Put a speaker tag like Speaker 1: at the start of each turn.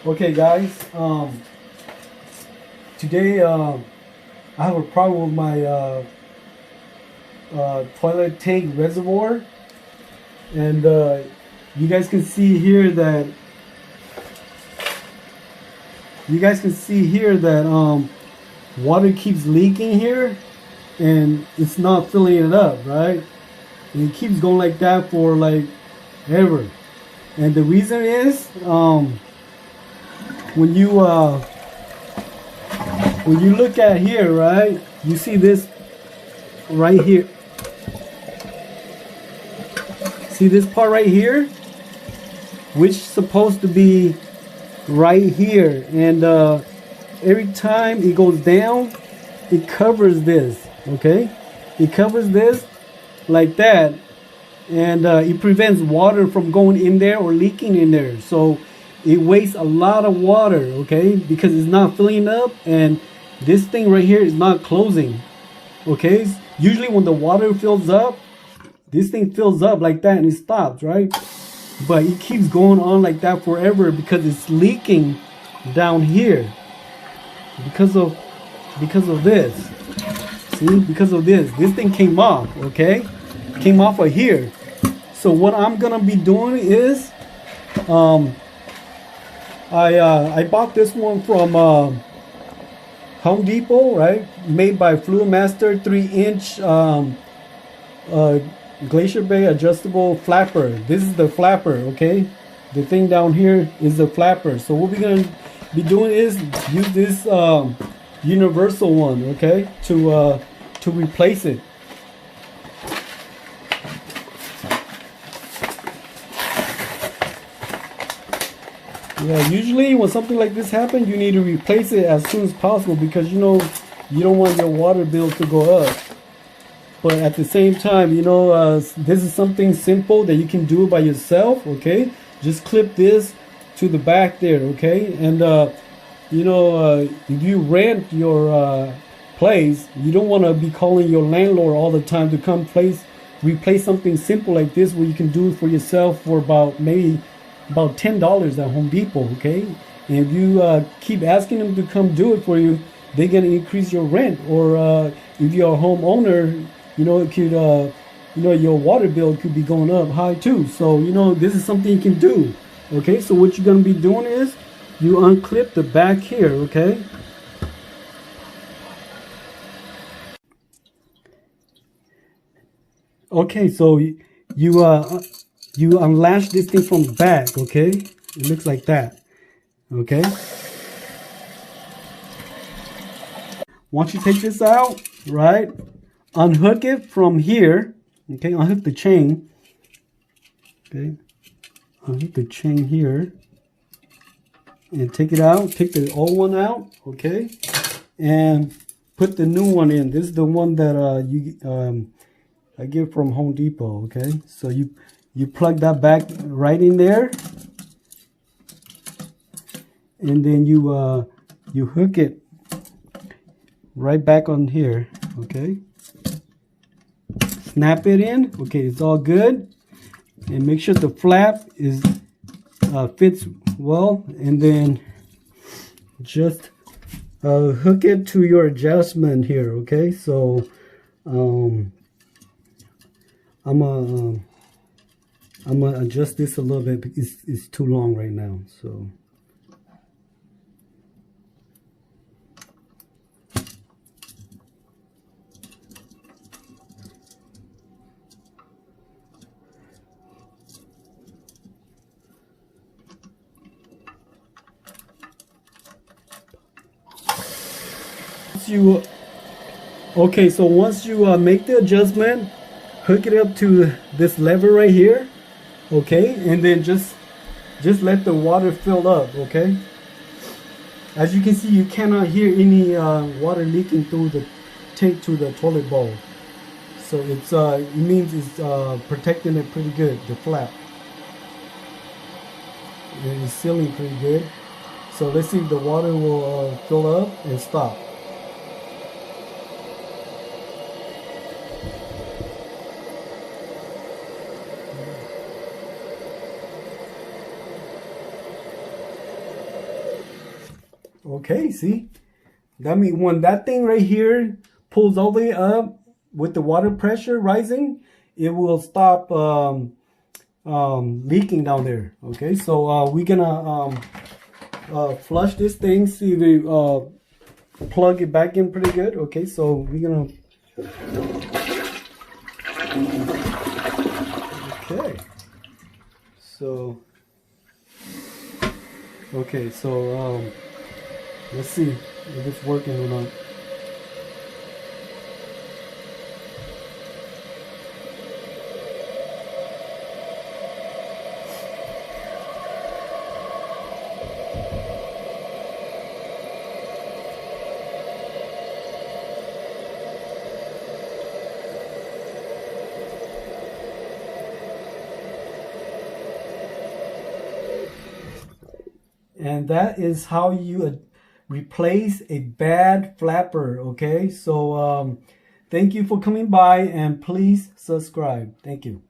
Speaker 1: Okay, guys. Today I have a problem with my toilet tank reservoir, and you guys can see here that water keeps leaking here, and it's not filling it up, right? And it keeps going like that for like ever. And the reason is when you look at here, right? You see this right here. See this part right here, which is supposed to be right here, and every time it goes down, it covers this. Okay, it covers this like that, and it prevents water from going in there or leaking in there. So it wastes a lot of water, okay, because it's not filling up, and this thing right here is not closing. Okay, usually when the water fills up, this thing fills up like that and it stops, right? But it keeps going on like that forever because it's leaking down here because of this. See, because of this thing came off. Okay, came off of here. So what I'm gonna be doing is I bought this one from Home Depot, right? Made by Fluid Master, 3-inch Glacier Bay adjustable flapper. This is the flapper, okay? The thing down here is the flapper. So what we're gonna be doing is use this universal one, okay, to replace it. Yeah, usually when something like this happens, you need to replace it as soon as possible because you don't want your water bill to go up. But at the same time, this is something simple that you can do by yourself, okay? Just clip this to the back there, okay? And, if you rent your place, you don't want to be calling your landlord all the time to come replace something simple like this where you can do it for yourself for maybe about $10 at Home Depot, okay? And if you keep asking them to come do it for you, they're going to increase your rent. Or if you're a homeowner, it could, your water bill could be going up high too. So, this is something you can do. Okay, so what you're going to be doing is you unclip the back here, okay? Okay, so you unlatch this thing from the back, okay? It looks like that, okay? Once you take this out, right? Unhook it from here, okay? Unhook the chain, okay? Unhook the chain here, and take it out. Take the old one out, okay? And put the new one in. This is the one that I get from Home Depot, okay? So you plug that back right in there, and then you hook it right back on here, okay? Snap it in, okay, it's all good, and make sure the flap fits well, and then just hook it to your adjustment here, okay? So I'm gonna adjust this a little bit because it's too long right now. So once you make the adjustment, hook it up to this lever right here, okay, and then just let the water fill up, okay? As you can see, you cannot hear any water leaking through the tank to the toilet bowl. So it means it's protecting it pretty good, the flap. And it's sealing pretty good. So let's see if the water will fill up and stop. Okay, see? That means when that thing right here pulls all the way up with the water pressure rising, it will stop leaking down there. Okay, so we're gonna flush this thing, see if we plug it back in pretty good. Okay, so we're gonna okay, so let's see if it's working or not. And that is how you replace a bad flapper. Okay, so thank you for coming by, and please subscribe. Thank you.